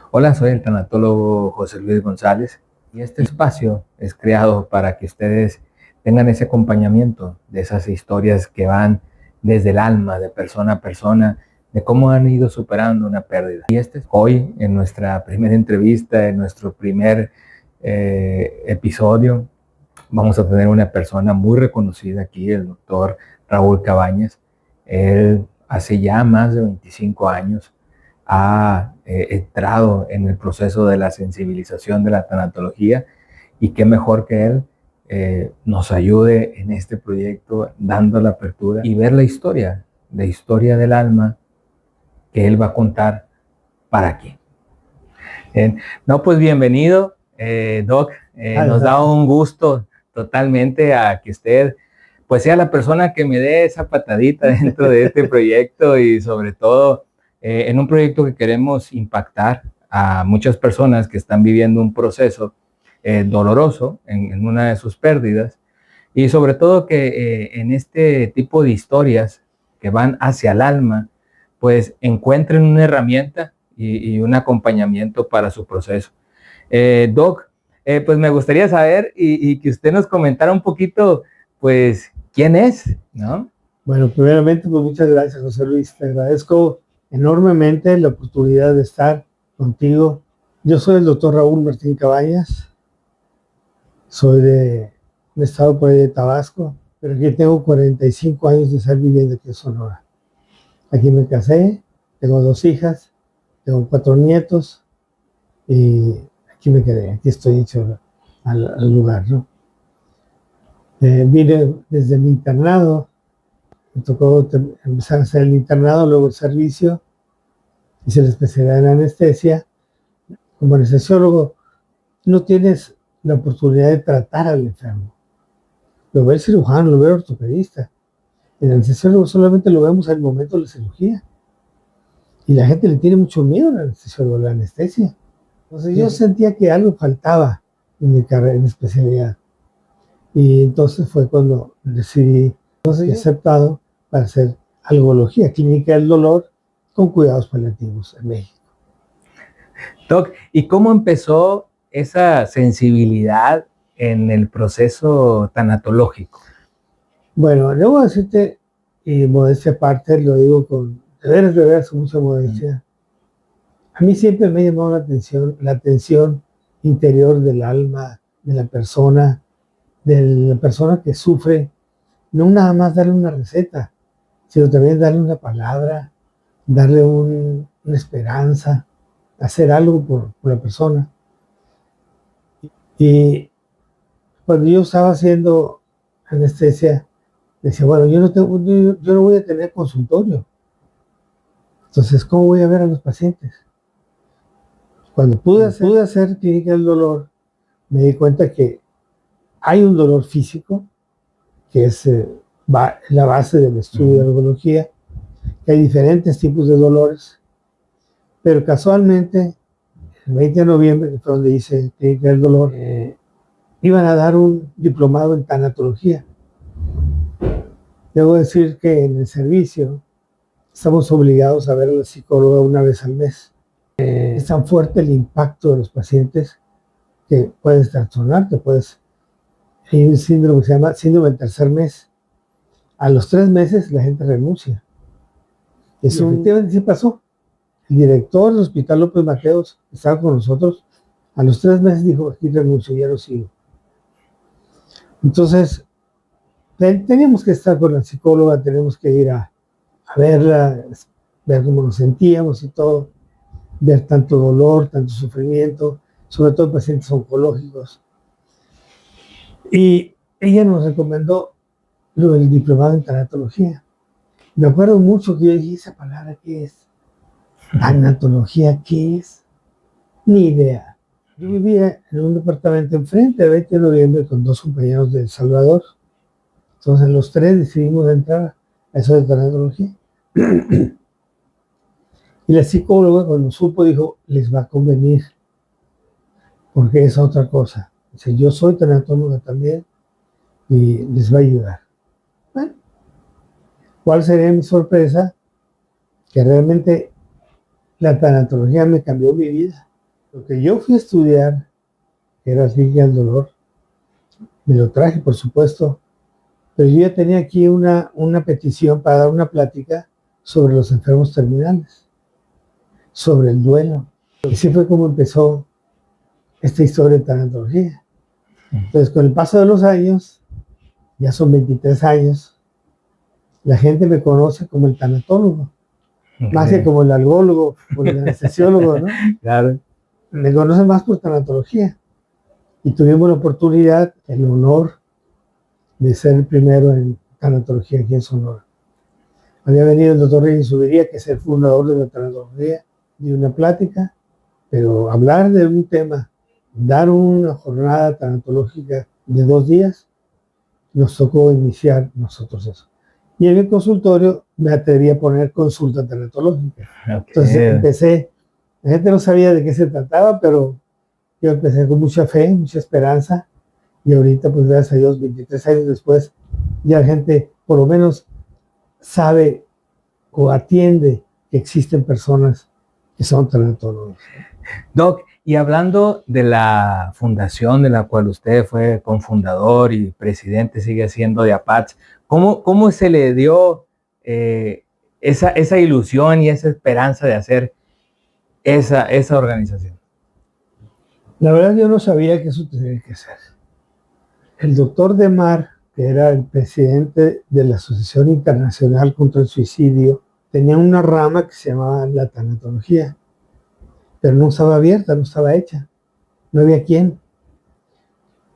Hola, soy el tanatólogo José Luis González y este espacio es creado para que ustedes tengan ese acompañamiento de esas historias que van desde el alma, de persona a persona, de cómo han ido superando una pérdida. Y este es hoy, en nuestra primera entrevista, en nuestro primer episodio, vamos a tener una persona muy reconocida aquí, el doctor Raúl Cabañas. Él hace ya más de 25 años ha entrado en el proceso de la sensibilización de la tanatología y qué mejor que él nos ayude en este proyecto dando la apertura y ver la historia del alma que él va a contar para aquí. No, pues bienvenido, Doc. Nos da un gusto totalmente a que usted pues sea la persona que me dé esa patadita dentro de este proyecto y sobre todo en un proyecto que queremos impactar a muchas personas que están viviendo un proceso doloroso en una de sus pérdidas y sobre todo que en este tipo de historias que van hacia el alma, pues encuentren una herramienta y un acompañamiento para su proceso. Doc, pues me gustaría saber y que usted nos comentara un poquito, pues, quién es, ¿no? Bueno, primeramente, pues muchas gracias, José Luis. Te agradezco enormemente la oportunidad de estar contigo. Yo soy el doctor Raúl Martín Cabañas, soy de un estado por ahí de Tabasco, pero aquí tengo 45 años de estar viviendo aquí en Sonora. Aquí me casé, tengo 2 hijas, tengo 4 nietos y aquí me quedé, aquí estoy hecho al lugar, ¿no? Vine desde mi internado. Me tocó empezar a hacer el internado, luego el servicio, hice la especialidad en anestesia. Como anestesiólogo, no tienes la oportunidad de tratar al enfermo. Lo ve el cirujano, lo ve el ortopedista. El anestesiólogo solamente lo vemos en el momento de la cirugía. Y la gente le tiene mucho miedo al anestesiólogo, a la anestesia. Entonces yo sentía que algo faltaba en mi carrera, en mi especialidad. Y entonces fue cuando decidí, entonces aceptado para hacer algología, clínica del dolor con cuidados paliativos en México. Doc, ¿y cómo empezó esa sensibilidad en el proceso tanatológico? Bueno, debo decirte, y modestia aparte, lo digo con de veras, con mucha modestia. A mí siempre me ha llamado la atención interior del alma, de la persona que sufre, no nada más darle una receta, sino también darle una palabra, darle una esperanza, hacer algo por la persona. Y cuando yo estaba haciendo anestesia, decía, bueno, yo no voy a tener consultorio. Entonces, ¿cómo voy a ver a los pacientes? Cuando pude hacer clínica del dolor, me di cuenta que hay un dolor físico, que es la base del estudio de ergología, que hay diferentes tipos de dolores, pero casualmente, el 20 de noviembre, que fue donde hice clínica del dolor, iban a dar un diplomado en tanatología. Debo decir que en el servicio estamos obligados a ver a la psicóloga una vez al mes. Es tan fuerte el impacto de los pacientes que puedes trastornarte, hay un síndrome que se llama síndrome del tercer mes. A los 3 meses la gente renuncia. Efectivamente sí pasó. El director del Hospital López Mateos estaba con nosotros. A los 3 meses dijo, aquí renuncio, ya no sigo. Entonces, teníamos que estar con la psicóloga, tenemos que ir a verla, ver cómo nos sentíamos y todo, ver tanto dolor, tanto sufrimiento, sobre todo en pacientes oncológicos. Y ella nos recomendó el diplomado en tanatología. Me acuerdo mucho que yo dije, ¿esa palabra qué es? ¿Tanatología qué es? Ni idea. Yo vivía en un departamento enfrente, el 20 de noviembre, con 2 compañeros de El Salvador. Entonces los 3 decidimos entrar a eso de tanatología. Y la psicóloga, cuando supo, dijo, les va a convenir, porque es otra cosa. Dice, yo soy tanatóloga también y les va a ayudar. Bueno, ¿cuál sería mi sorpresa? Que realmente la tanatología me cambió mi vida. Lo que yo fui a estudiar, que era ciencia del dolor, me lo traje, por supuesto, pero yo ya tenía aquí una petición para dar una plática sobre los enfermos terminales, sobre el duelo. Y así fue como empezó esta historia de tanatología. Entonces, con el paso de los años, ya son 23 años, la gente me conoce como el tanatólogo, más que como el algólogo o el anestesiólogo, ¿no? Claro. Me conocen más por tanatología. Y tuvimos la oportunidad, el honor de ser el primero en tanatología aquí en Sonora. Había venido el doctor Reyes Subiría, que es el fundador de la tanatología, de una plática, pero hablar de un tema, dar una jornada tanatológica de 2 días, nos tocó iniciar nosotros eso. Y en el consultorio me atreví a poner consulta tanatológica. Okay. Entonces empecé, la gente no sabía de qué se trataba, pero yo empecé con mucha fe, mucha esperanza, y ahorita, pues gracias a Dios, 23 años después, ya la gente por lo menos sabe o atiende que existen personas que son tanatólogos. Doc, y hablando de la fundación de la cual usted fue cofundador y presidente, sigue siendo de APATS, ¿cómo se le dio esa ilusión y esa esperanza de hacer esa organización? La verdad yo no sabía que eso tenía que ser. El doctor Demar, que era el presidente de la Asociación Internacional contra el Suicidio, tenía una rama que se llamaba la tanatología, pero no estaba abierta, no estaba hecha, no había quién.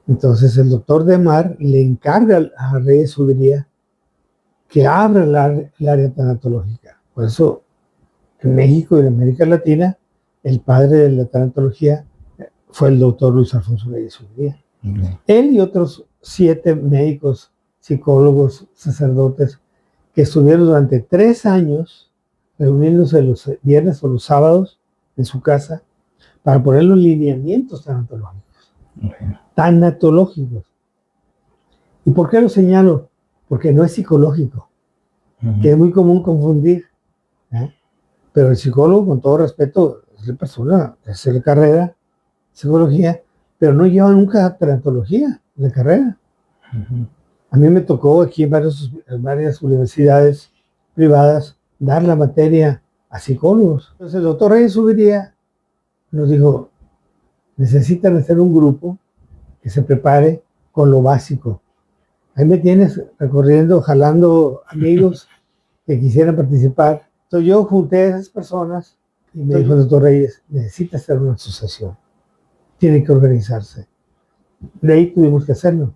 Entonces el doctor Demar le encarga a Reyes Subiría que abra el área tanatológica. Por eso en México y en América Latina, el padre de la tanatología fue el doctor Luis Alfonso Reyes Subiría. Él y otros 7 médicos, psicólogos, sacerdotes, que estuvieron durante 3 años reuniéndose los viernes o los sábados en su casa para poner los lineamientos tanatológicos. Tanatológicos. ¿Y por qué lo señalo? Porque no es psicológico, que es muy común confundir. Pero el psicólogo, con todo respeto, es la persona, es la carrera, psicología, pero no lleva nunca tanatología en la carrera. A mí me tocó aquí en varias universidades privadas dar la materia a psicólogos. Entonces el doctor Reyes Subiría nos dijo, necesitan hacer un grupo que se prepare con lo básico. Ahí me tienes recorriendo, jalando amigos que quisieran participar. Entonces yo junté a esas personas y me dijo el doctor Reyes, necesita hacer una asociación, tiene que organizarse. De ahí tuvimos que hacerlo.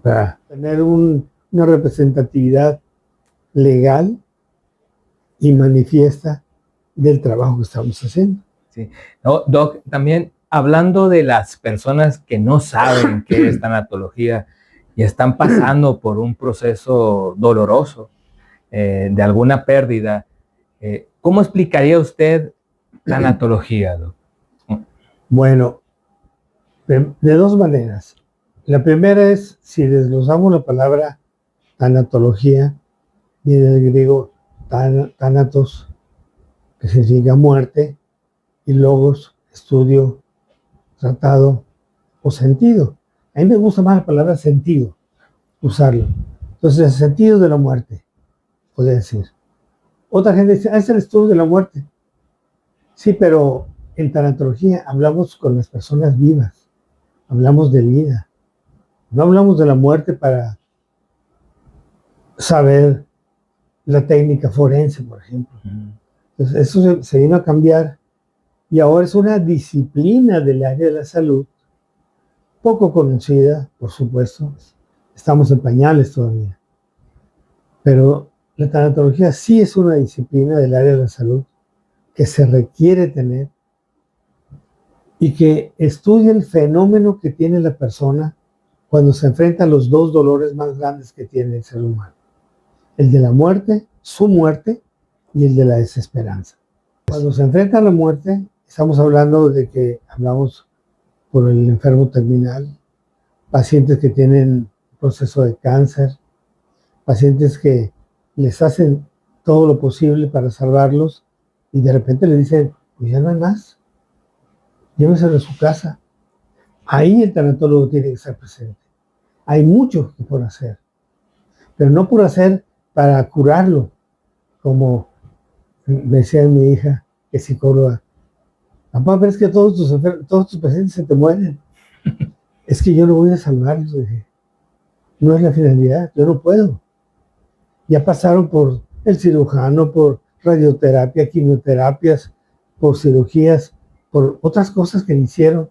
Para tener una representatividad legal y manifiesta del trabajo que estamos haciendo. Sí. No, Doc, también hablando de las personas que no saben qué es tanatología y están pasando por un proceso doloroso de alguna pérdida, ¿cómo explicaría usted tanatología, Doc? Bueno, de 2 maneras. La primera es, si desglosamos la palabra tanatología, viene del griego thanatos, que significa muerte, y logos, estudio, tratado o sentido. A mí me gusta más la palabra sentido, usarlo. Entonces, el sentido de la muerte, podría decir. Otra gente dice, es el estudio de la muerte. Sí, pero en tanatología hablamos con las personas vivas, hablamos de vida. No hablamos de la muerte para saber la técnica forense, por ejemplo. Entonces, eso se vino a cambiar y ahora es una disciplina del área de la salud, poco conocida, por supuesto. Estamos en pañales todavía. Pero la tanatología sí es una disciplina del área de la salud que se requiere tener y que estudia el fenómeno que tiene la persona cuando se enfrenta a los 2 dolores más grandes que tiene el ser humano. El de la muerte, su muerte, y el de la desesperanza. Cuando se enfrenta a la muerte, estamos hablando de que hablamos por el enfermo terminal, pacientes que tienen proceso de cáncer, pacientes que les hacen todo lo posible para salvarlos y de repente le dicen, pues ya no hay más. lléveselo a su casa. Ahí el tanatólogo tiene que estar presente. Hay mucho que por hacer, pero no por hacer para curarlo, como me decía mi hija, que es psicóloga. Papá, pero es que todos tus pacientes se te mueren. Es que yo no voy a salvarlos, dije. No es la finalidad, yo no puedo. Ya pasaron por el cirujano, por radioterapia, quimioterapias, por cirugías, por otras cosas que le hicieron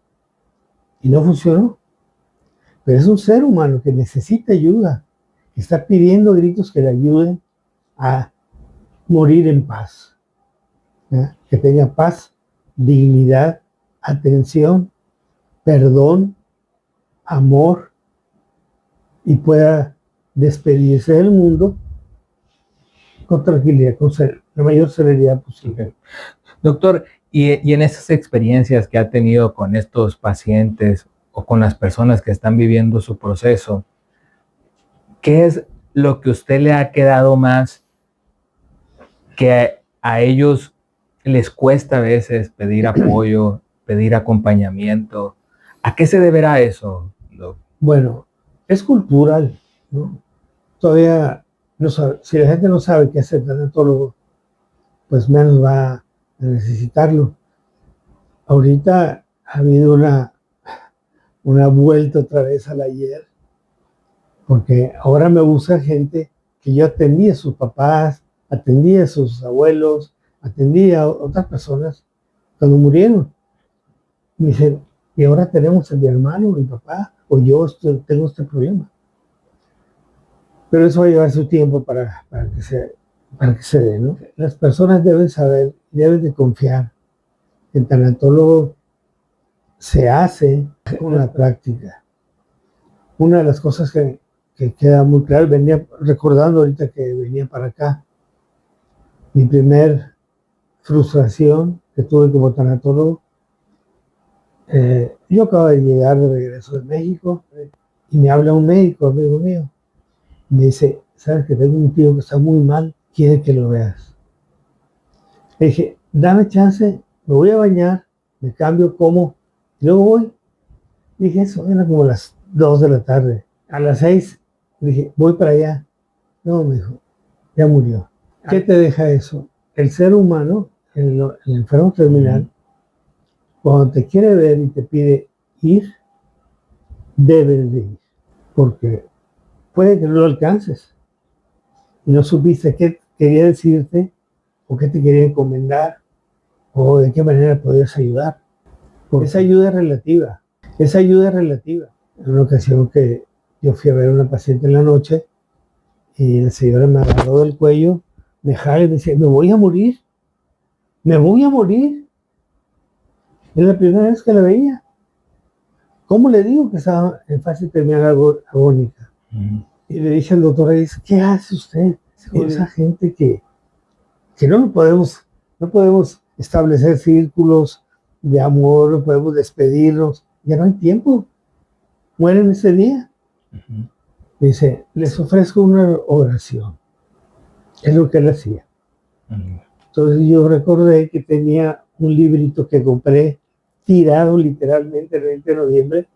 y no funcionó. Pero es un ser humano que necesita ayuda, que está pidiendo a gritos que le ayuden a morir en paz, ¿ya? Que tenga paz, dignidad, atención, perdón, amor, y pueda despedirse del mundo con tranquilidad, con la mayor serenidad posible. Doctor, y en esas experiencias que ha tenido con estos pacientes o con las personas que están viviendo su proceso, ¿qué es lo que usted le ha quedado más que a ellos les cuesta a veces pedir apoyo, pedir acompañamiento? ¿A qué se deberá eso, Doc? Bueno, es cultural, ¿no? Todavía no sabe, si la gente no sabe qué hacer tanatólogo, pues menos va a necesitarlo. Ahorita ha habido una vuelta otra vez al ayer, porque ahora me usa gente que yo atendía a sus papás, atendía a sus abuelos, atendía a otras personas cuando murieron. Me dicen, y ahora tenemos a mi hermano, mi papá, o yo tengo este problema. Pero eso va a llevar su tiempo para que se dé, ¿no? Las personas deben saber, deben de confiar. El tanatólogo se hace una práctica. Una de las cosas que queda muy claro, venía recordando ahorita que venía para acá, mi primer frustración que tuve como tanatólogo. Yo acabo de llegar de regreso de México y me habla un médico, amigo mío. Me dice, ¿sabes que tengo un tío que está muy mal? Quiere que lo veas. Le dije, dame chance, me voy a bañar, me cambio, como, y luego voy. Dije, eso era como las 2 de la tarde. A las 6 dije, voy para allá. No, me dijo, ya murió. ¿Qué te deja eso? El ser humano, el enfermo terminal, cuando te quiere ver y te pide ir, debes de ir. Porque puede que no lo alcances. Y no supiste qué quería decirte, o qué te quería encomendar, o de qué manera podías ayudar. Porque esa ayuda es relativa. Esa ayuda es relativa. En una ocasión que yo fui a ver a una paciente en la noche y la señora me agarró del cuello, me jaló y me decía, me voy a morir. Me voy a morir. Es la primera vez que la veía. ¿Cómo le digo que estaba en fase terminal agónica? Y le dije al doctor, ¿qué hace usted con esa gente que no podemos establecer círculos de amor, no podemos despedirnos? Ya no hay tiempo. Mueren ese día. Dice, les ofrezco una oración. Es lo que él hacía. Entonces yo recordé que tenía un librito que compré tirado literalmente el 20 de noviembre.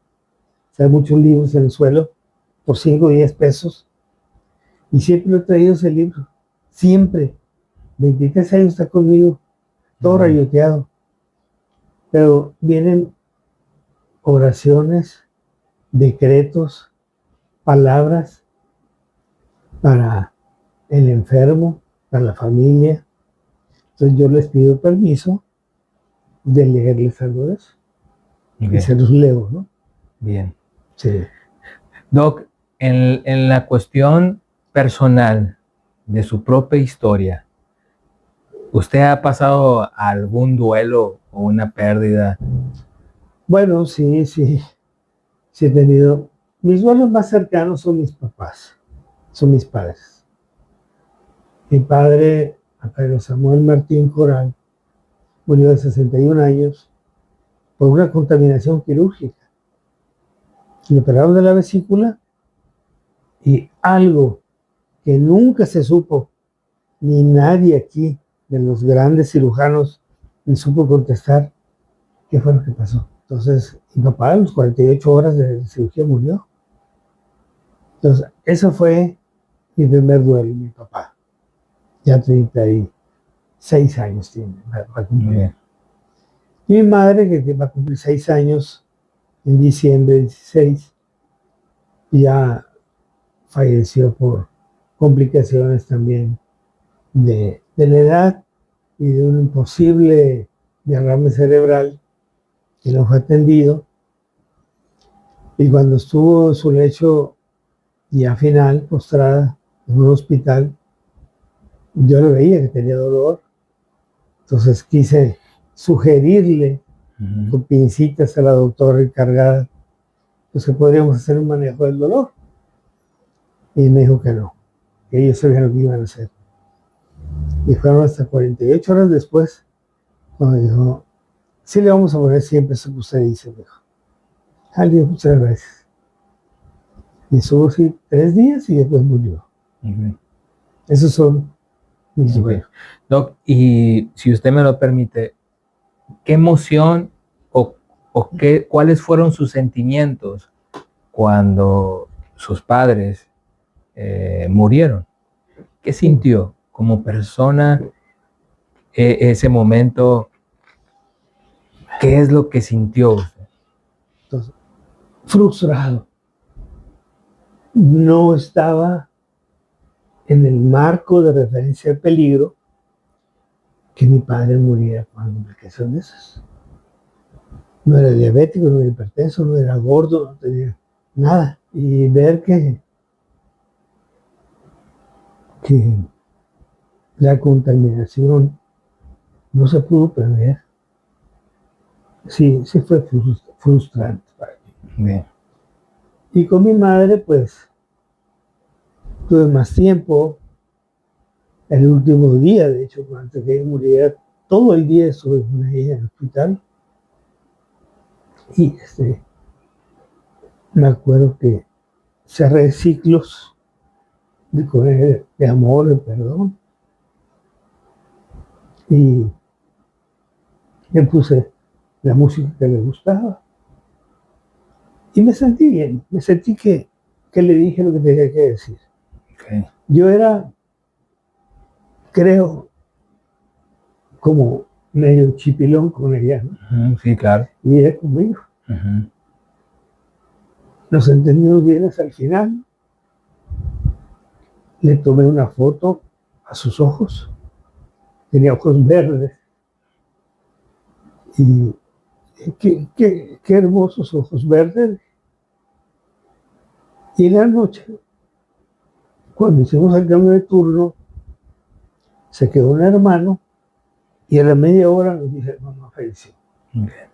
O sea, muchos libros en el suelo por 5 o 10 pesos. Y siempre he traído ese libro. Siempre. 23 años está conmigo. Todo rayoteado. Pero vienen oraciones, decretos, palabras para el enfermo, para la familia. Entonces yo les pido permiso de leerles algo de eso. Y se los leo, ¿no? Bien. Sí. Doc, en la cuestión personal de su propia historia, ¿usted ha pasado algún duelo o una pérdida? Bueno, sí he tenido. Mis duelos más cercanos son mis papás, son mis padres. Mi padre, Pedro Samuel Martín Corral, murió de 61 años por una contaminación quirúrgica. Le operaron de la vesícula y algo que nunca se supo, ni nadie aquí de los grandes cirujanos me supo contestar, qué fue lo que pasó. Entonces, mi papá a las 48 horas de cirugía murió. Entonces, eso fue mi primer duelo, mi papá. Ya 36 años tiene, va a cumplir. Y mi madre, que va a cumplir 6 años en diciembre 16, ya falleció por complicaciones también de la edad y de un imposible derrame cerebral que no fue atendido. Y cuando estuvo en su lecho ya final, postrada en un hospital, yo le veía que tenía dolor. Entonces quise sugerirle con pincitas a la doctora encargada pues que podríamos hacer un manejo del dolor. Y me dijo que no, que ellos sabían lo que iban a hacer. Y fueron hasta 48 horas después cuando dijo, sí le vamos a poner siempre eso que usted dice, me dijo. Dios, muchas gracias. Y estuvo así 3 días y después murió. Esos son mis duelos. Doc, y si usted me lo permite, ¿qué emoción o cuáles fueron sus sentimientos cuando sus padres murieron? ¿Qué sintió como persona ese momento? ¿Qué es lo que sintió usted? Entonces, frustrado. No estaba en el marco de referencia al peligro que mi padre muriera con una complicación de esas. No era diabético, no era hipertenso, no era gordo, no tenía nada. Y ver que la contaminación no se pudo prever, sí fue frustrante para mí. Bien. Y con mi madre, pues, tuve más tiempo. El último día, de hecho, antes de que muriera, todo el día estuve con ella en el hospital. Y me acuerdo que cerré ciclos con ella de amor, de perdón. Y le puse la música que le gustaba. Y me sentí bien, me sentí que le dije lo que tenía que decir. Okay. Yo era, creo, como medio chipilón con ella, ¿no? Sí, claro. Y ella conmigo. Nos entendimos bien hasta el final. Le tomé una foto a sus ojos. Tenía ojos verdes. Y qué hermosos ojos verdes. Y en la noche, cuando hicimos el cambio de turno, se quedó un hermano y a la media hora nos dice, mamá falleció. Okay.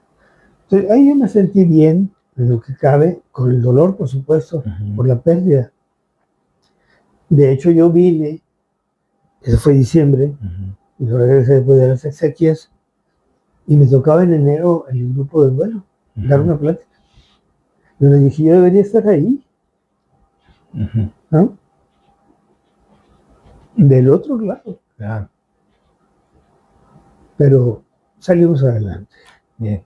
Entonces ahí yo me sentí bien, en lo que cabe, con el dolor, por supuesto, por la pérdida. De hecho, yo vine, eso fue diciembre, y yo regresé después de las exequias, y me tocaba en enero el grupo de duelo, dar una plática. Yo le dije, yo debería estar ahí, ¿no? Del otro lado. Claro. Pero salimos adelante. Bien.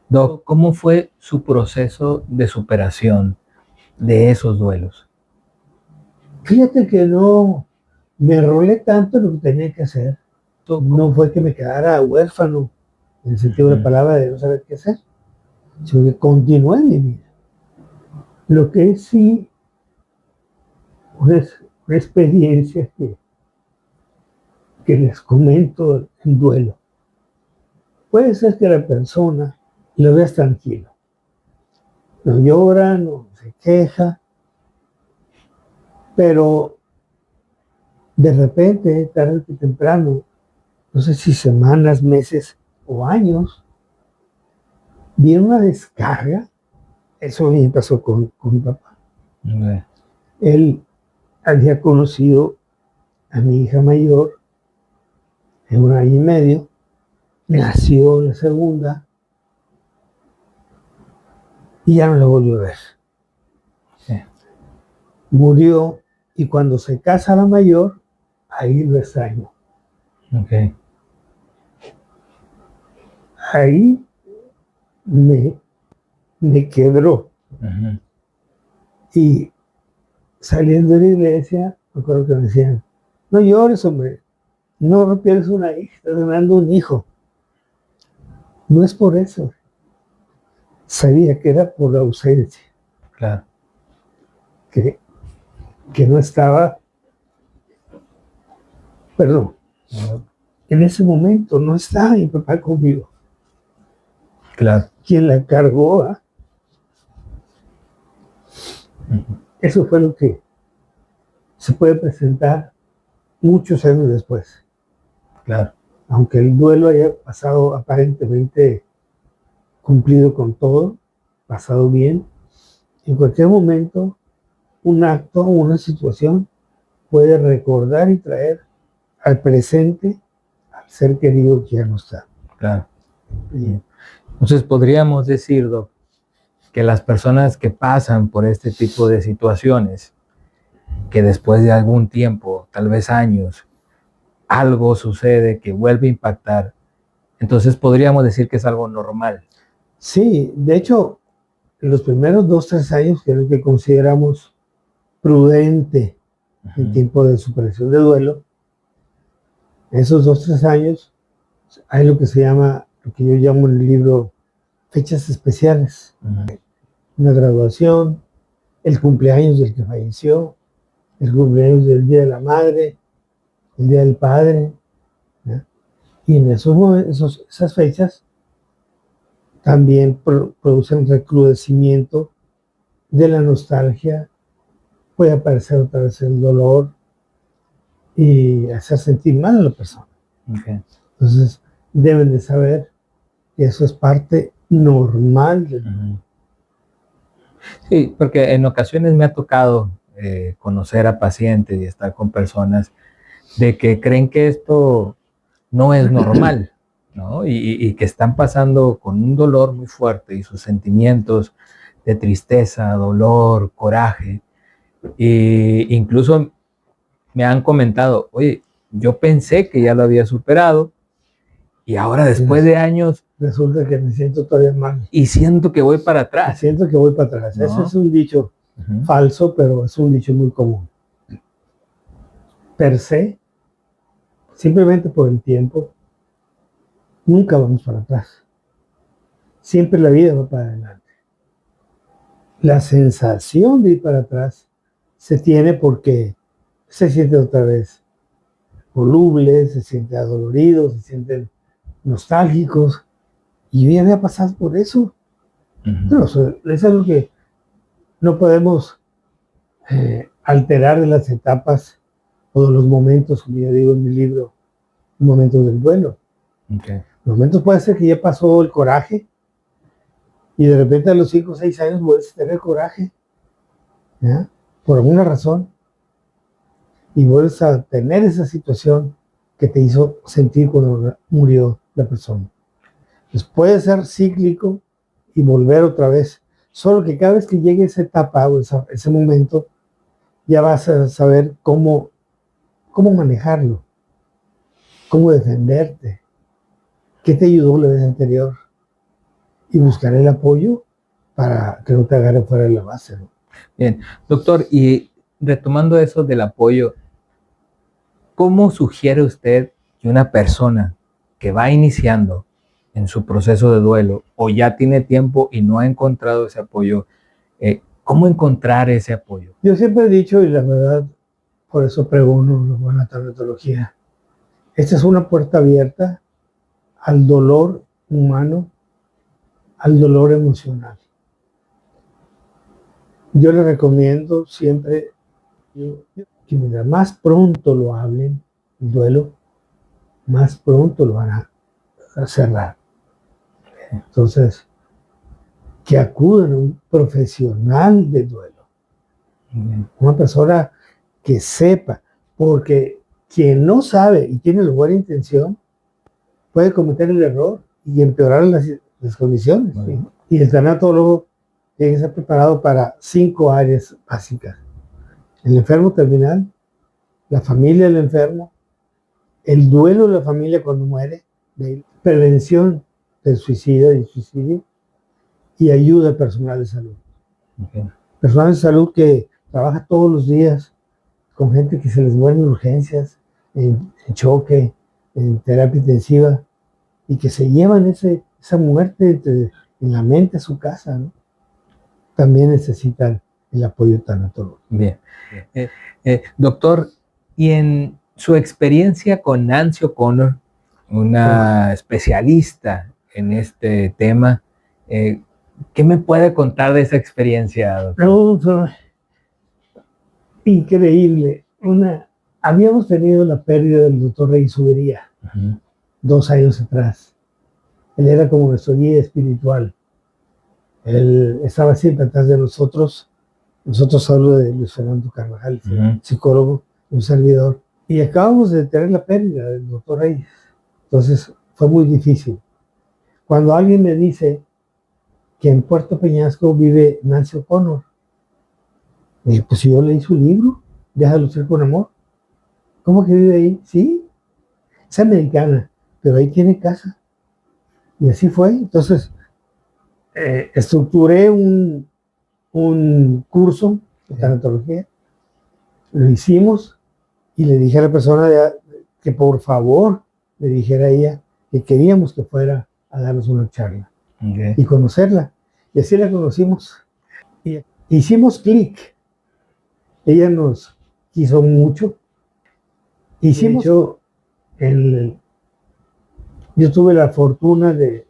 Doc, ¿cómo fue su proceso de superación de esos duelos? Fíjate que no me enrolé tanto en lo que tenía que hacer. No fue que me quedara huérfano, en el sentido de la palabra de no saber qué hacer, sino que continué en mi vida. Lo que es sí una experiencia que les comento en duelo. Puede ser que la persona lo veas tranquilo. No llora, no se queja, pero de repente, tarde que temprano, no sé si semanas, meses o años, viene una descarga. Eso a mí me pasó con mi papá. Okay. Él había conocido a mi hija mayor en 1 año y medio, nació la segunda y ya no la volvió a ver. Sí. Murió y cuando se casa la mayor, ahí lo extraño. Okay. Ahí me, me quebró. Ujú. Y saliendo de la iglesia, me acuerdo que me decían, no llores, hombre, no pierdes una hija, estás ganando un hijo. No es por eso. Sabía que era por la ausencia, Claro. que, que no estaba, perdón, en ese momento no estaba mi papá conmigo. Claro. Quien la cargó, ¿ah? Ujú. Eso fue lo que se puede presentar muchos años después. Claro. Aunque el duelo haya pasado aparentemente cumplido con todo, pasado bien, en cualquier momento un acto o una situación puede recordar y traer al presente al ser querido que ya no está. Claro. Y Entonces podríamos decir, Doc, que las personas que pasan por este tipo de situaciones, que después de algún tiempo, tal vez años, algo sucede que vuelve a impactar, entonces podríamos decir que es algo normal. sí, de hecho, en los primeros 2, 3 años, que es lo que consideramos prudente en tiempo de superación de duelo, en esos 2, 3 años hay lo que se llama, lo que yo llamo en el libro, fechas especiales. Una graduación, el cumpleaños del que falleció, el cumpleaños del Día de la Madre, el Día del Padre, ¿ya? Y en esos momentos, esas fechas también producen recrudecimiento de la nostalgia, puede aparecer otra vez el dolor y hacer sentir mal a la persona. Okay. Entonces, deben de saber que eso es parte normal del Sí, porque en ocasiones me ha tocado conocer a pacientes y estar con personas de que creen que esto no es normal, ¿no? Y que están pasando con un dolor muy fuerte y sus sentimientos de tristeza, dolor, coraje. E incluso me han comentado, oye, yo pensé que ya lo había superado y ahora después de años resulta que me siento todavía mal. y siento que voy para atrás. Siento que voy para atrás. ¿No? Ese es un dicho falso, pero es un dicho muy común. Per se, simplemente por el tiempo, nunca vamos para atrás. Siempre la vida va para adelante. La sensación de ir para atrás se tiene porque se siente otra vez voluble, se siente adolorido, se sienten nostálgicos. Y yo ya había pasado por eso. Pero eso es algo que no podemos alterar de las etapas o de los momentos, como ya digo en mi libro, momentos del duelo. Okay. Los momentos puede ser que ya pasó el coraje y de repente a los 5 o 6 años vuelves a tener coraje, ¿ya? Por alguna razón, y vuelves a tener esa situación que te hizo sentir cuando murió la persona. Entonces puede ser cíclico y volver otra vez, solo que cada vez que llegue esa etapa o ese momento, ya vas a saber cómo manejarlo, cómo defenderte, qué te ayudó la vez anterior y buscar el apoyo para que no te agarre fuera de la base, ¿no? Bien, doctor, y retomando eso del apoyo, ¿cómo sugiere usted que una persona que va iniciando en su proceso de duelo o ya tiene tiempo y no ha encontrado ese apoyo, cómo encontrar ese apoyo? Yo siempre he dicho, y la verdad, por eso pregono la tanatología, esta es una puerta abierta al dolor humano, al dolor emocional. Yo le recomiendo siempre que mientras más pronto lo hablen, el duelo, más pronto lo van a cerrar. Entonces, que acudan a un profesional de duelo, una persona que sepa, porque quien no sabe y tiene la buena intención puede cometer el error y empeorar las condiciones. ¿Sí? Y el tanatólogo tiene que estar preparado para 5 áreas básicas: el enfermo terminal, la familia del enfermo, el duelo de la familia cuando muere, prevención del suicidio, y ayuda al personal de salud. Okay. Personal de salud que trabaja todos los días con gente que se les muere en urgencias, en choque, en terapia intensiva, y que se llevan esa muerte en la mente a su casa, ¿no? También necesitan el apoyo tanatológico. Bien. Doctor, y en su experiencia con Nancy O'Connor, una especialista en este tema, ¿qué me puede contar de esa experiencia, doctor? No, increíble. Habíamos tenido la pérdida del doctor Rey Subería 2 años atrás. Él era como nuestro guía espiritual. Él estaba siempre atrás de nosotros. Nosotros hablo de Luis Fernando Carvajal, psicólogo, un servidor. Y acabamos de tener la pérdida del doctor Reyes. Entonces fue muy difícil. Cuando alguien me dice que en Puerto Peñasco vive Nancy O'Connor, me dije, pues si yo leí su libro, Déjalo ser con amor. ¿Cómo que vive ahí? Sí, es americana, pero ahí tiene casa. Y así fue. Entonces, estructuré un curso de tanatología, lo hicimos y le dije a la persona que por favor le dijera a ella que queríamos que fuera a darnos una charla y conocerla. Y así la conocimos. Y hicimos clic. Ella nos quiso mucho. Yo tuve la fortuna de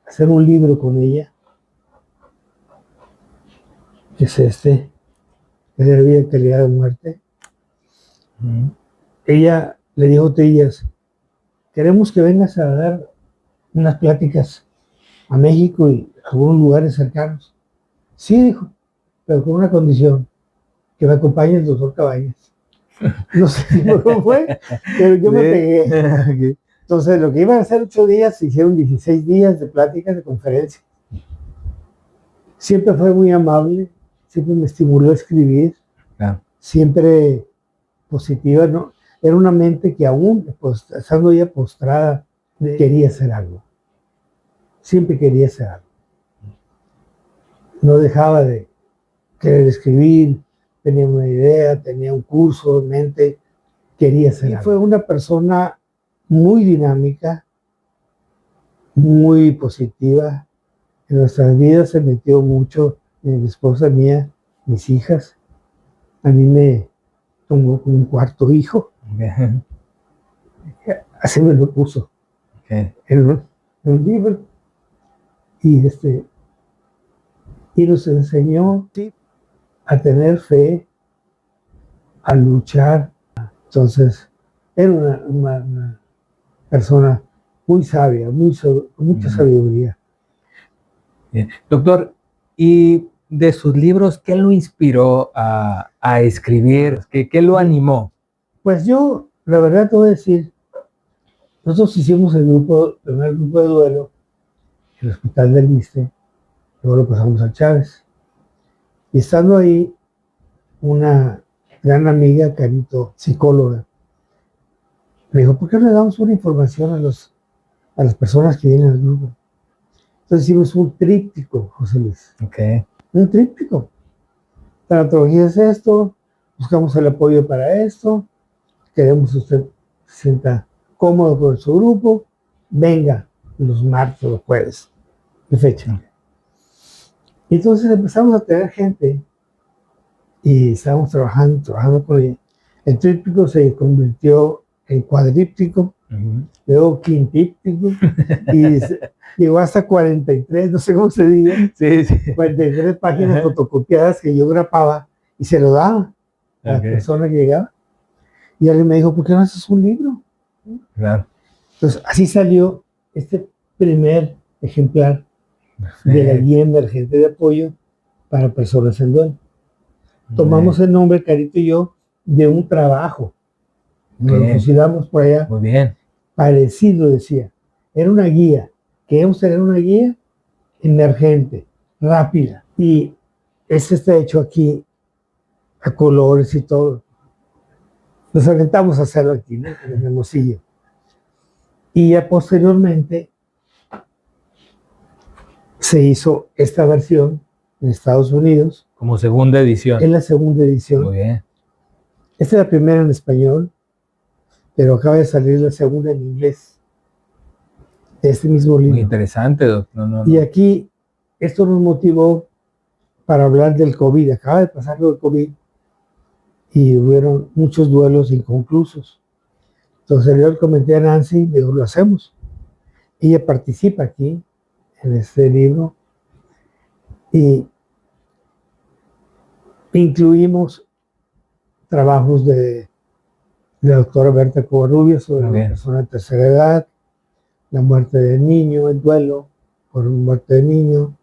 hacer un libro con ella, que es de vida y calidad de muerte. Ella le dijo a Trillas, queremos que vengas a dar unas pláticas a México y a algunos lugares cercanos. Sí, dijo, pero con una condición, que me acompañe el doctor Cabañas. No sé cómo fue, pero yo me pegué. Okay. Entonces, lo que iban a hacer 8 días, se hicieron 16 días de pláticas, de conferencias. Siempre fue muy amable, siempre me estimuló a escribir, siempre positiva, ¿no? Era una mente que aún, pues, estando ella postrada, quería hacer algo. Siempre quería hacer algo. No dejaba de querer escribir, tenía una idea, tenía un curso en mente, quería hacer algo. Fue una persona muy dinámica, muy positiva. En nuestras vidas se metió mucho, mi esposa mía, mis hijas. A mí me tomó como un cuarto hijo. Así me lo puso en un libro. Y nos enseñó a tener fe, a luchar. Entonces, era una persona muy sabia, con mucha sabiduría. Bien. Doctor, y de sus libros, ¿qué lo inspiró a escribir? ¿Qué lo animó? Pues yo, la verdad te voy a decir, nosotros hicimos el primer grupo de duelo en el Hospital del Iste, luego lo pasamos a Chávez. Y estando ahí, una gran amiga, Carito, psicóloga, me dijo, ¿por qué no le damos una información a las personas que vienen al grupo? Entonces hicimos un tríptico, José Luis. Un tríptico. Tanatología es esto, buscamos el apoyo para esto, queremos que usted se sienta cómodo con su grupo, venga los martes o los jueves, de fecha. Y entonces empezamos a tener gente y estábamos trabajando con ella. El tríptico se convirtió en cuadríptico, luego quintíptico, y llegó hasta 43, no sé cómo se diga, 43 páginas fotocopiadas que yo grapaba y se lo daba a la persona que llegaba. Y alguien me dijo, ¿por qué no haces un libro? Claro. Entonces, así salió este primer ejemplar de la guía emergente de apoyo para personas en duelo. Tomamos el nombre, Carito y yo, de un trabajo. Nos lo fusilamos por allá. Muy bien. Parecido, decía. Era una guía. Queríamos tener una guía emergente, rápida. Y está hecho aquí a colores y todo. Nos aventamos a hacerlo aquí, ¿no? En el Hermosillo. Y ya posteriormente se hizo esta versión en Estados Unidos. Como segunda edición. Es la segunda edición. Muy bien. Esta es la primera en español, pero acaba de salir la segunda en inglés. De este mismo libro. Muy interesante, doctor. Y aquí, esto nos motivó para hablar del COVID. Acaba de pasar lo del COVID y hubieron muchos duelos inconclusos. Entonces yo le comenté a Nancy y me dijo, lo hacemos. Ella participa aquí en este libro y incluimos trabajos de la doctora Berta Covarrubias sobre la persona de tercera edad, la muerte del niño, el duelo por muerte de niño,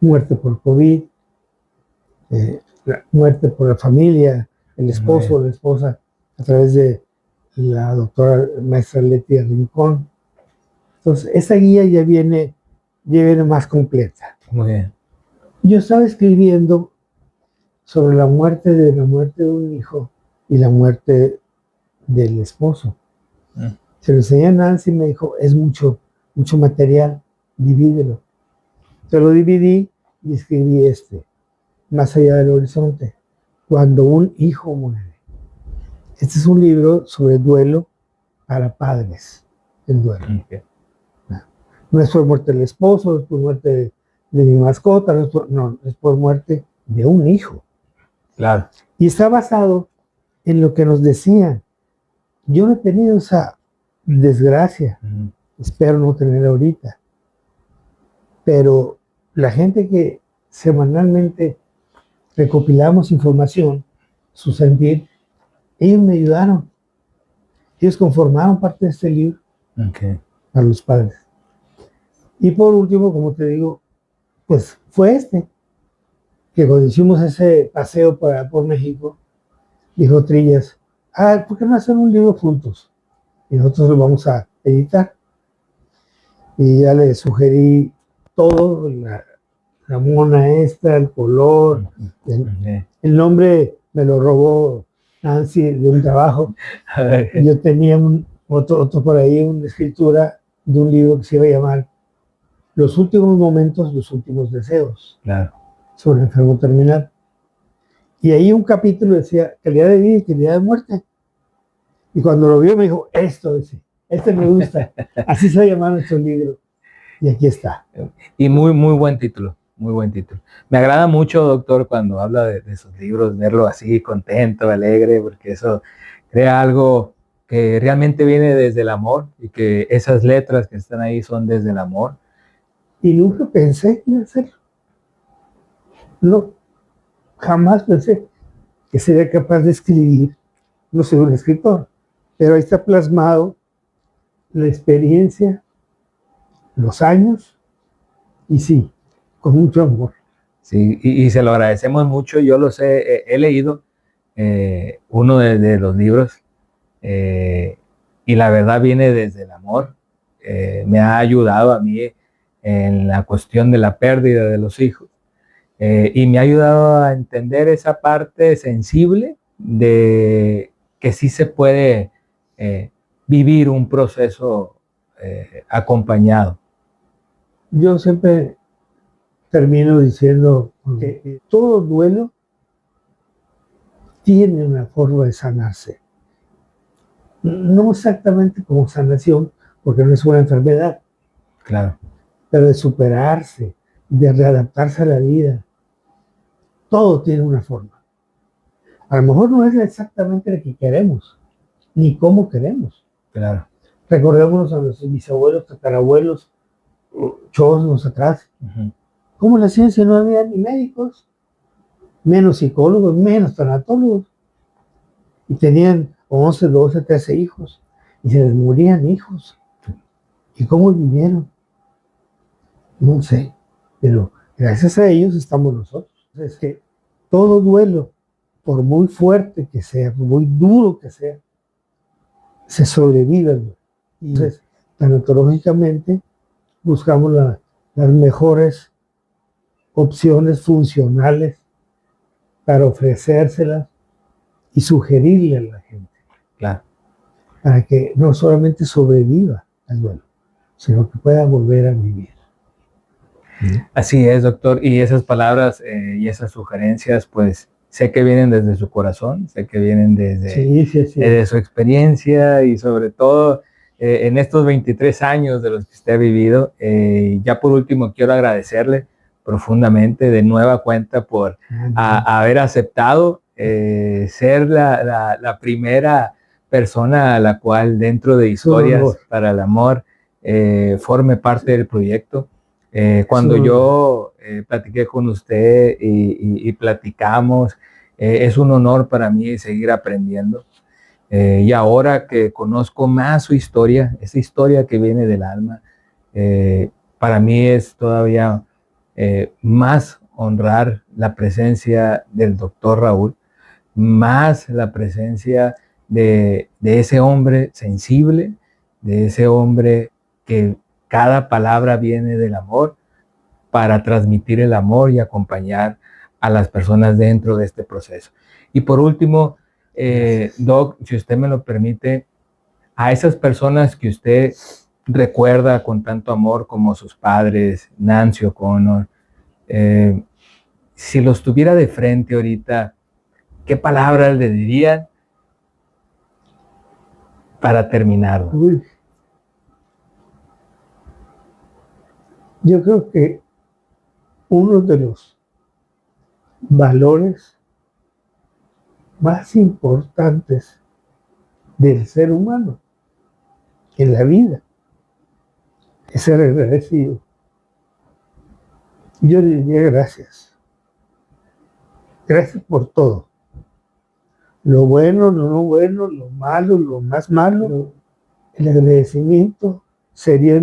muerte por COVID, la muerte por la familia, el esposo o la esposa, a través de la doctora maestra Leti Rincón. Entonces, esa guía ya viene más completa. Muy bien. Yo estaba escribiendo sobre la muerte de un hijo y la muerte del esposo. Se lo enseñé a Nancy y me dijo, es mucho material, divídelo. Se lo dividí y escribí Más allá del horizonte, cuando un hijo muere. Este es un libro sobre duelo para padres, el duelo. Okay. No es por muerte del esposo, no es por muerte de mi mascota, es por muerte de un hijo. Claro. Y está basado en lo que nos decían. Yo no he tenido esa desgracia, espero no tenerla ahorita, pero la gente que semanalmente recopilamos información, su sentir, ellos me ayudaron. Ellos conformaron parte de este libro a los padres. Y por último, como te digo, pues fue que cuando hicimos ese paseo por México, dijo Trillas, ¿por qué no hacer un libro juntos? Y nosotros lo vamos a editar. Y ya le sugerí todo, la mona el color, el nombre me lo robó Nancy de un trabajo. Yo tenía otro por ahí, una escritura de un libro que se iba a llamar Los últimos momentos, los últimos deseos. Claro. Sobre el enfermo terminal. Y ahí un capítulo decía calidad de vida y calidad de muerte. Y cuando lo vio me dijo, este me gusta. Así se llama nuestro libro. Y aquí está. Y muy buen título, muy buen título. Me agrada mucho, doctor, cuando habla de sus libros, verlo así contento, alegre, porque eso crea algo que realmente viene desde el amor y que esas letras que están ahí son desde el amor. Y nunca pensé en hacerlo. No, jamás pensé que sería capaz de escribir. No soy un escritor, pero ahí está plasmado la experiencia, los años, y sí, con mucho amor. Sí, y se lo agradecemos mucho. Yo lo sé, he leído uno de los libros y la verdad viene desde el amor. Me ha ayudado a mí en la cuestión de la pérdida de los hijos y me ha ayudado a entender esa parte sensible de que sí se puede vivir un proceso acompañado. Yo siempre termino diciendo que todo duelo tiene una forma de sanarse. No exactamente como sanación, porque no es una enfermedad. Claro. Pero de superarse, de readaptarse a la vida. Todo tiene una forma. A lo mejor no es exactamente la que queremos, ni cómo queremos. Claro. Recordémonos a nuestros bisabuelos, tatarabuelos, chorros atrás. ¿Cómo la ciencia no había ni médicos, menos psicólogos, menos tanatólogos? Y tenían 11, 12, 13 hijos. Y se les morían hijos. ¿Y cómo vivieron? No sé. Pero gracias a ellos estamos nosotros. Es que todo duelo, por muy fuerte que sea, por muy duro que sea, se sobrevive. Y entonces, tanatológicamente, buscamos las mejores opciones funcionales para ofrecérselas y sugerirle a la gente. Claro. Para que no solamente sobreviva al duelo, sino que pueda volver a vivir. Así es, doctor. Y esas palabras y esas sugerencias, pues sé que vienen desde su corazón, sé que vienen desde su experiencia y sobre todo en estos 23 años de los que usted ha vivido. Ya por último, quiero agradecerle profundamente de nueva cuenta por haber aceptado ser la primera persona a la cual dentro de Historias para el Amor forme parte del proyecto. Cuando yo platiqué con usted y platicamos, es un honor para mí seguir aprendiendo. Y ahora que conozco más su historia, esa historia que viene del alma, para mí es todavía más honrar la presencia del doctor Raúl, más la presencia de ese hombre sensible, de ese hombre que cada palabra viene del amor para transmitir el amor y acompañar a las personas dentro de este proceso. Y por último, Doc, si usted me lo permite, a esas personas que usted recuerda con tanto amor como sus padres, Nancy O'Connor, si los tuviera de frente ahorita, ¿qué palabras le dirían para terminar? Uy. Yo creo que uno de los valores más importantes del ser humano en la vida es ser agradecido. Yo le diría gracias. Gracias por todo. Lo bueno, lo no bueno, lo malo, lo más malo. El agradecimiento sería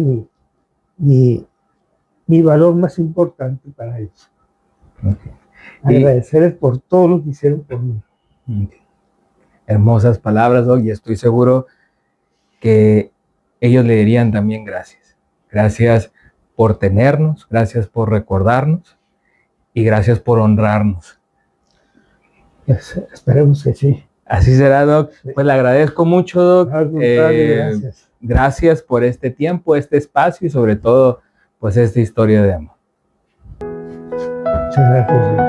mi valor más importante para ellos. Okay. Agradecerles por todo lo que hicieron por mí. Okay. Hermosas palabras, Doc, y estoy seguro que ellos le dirían también gracias. Gracias por tenernos, gracias por recordarnos y gracias por honrarnos. Pues, esperemos que sí. Así será, Doc. Sí. Pues le agradezco mucho, Doc. Gracias. Gracias por este tiempo, este espacio y sobre todo, pues esta historia de amor. Muchas gracias.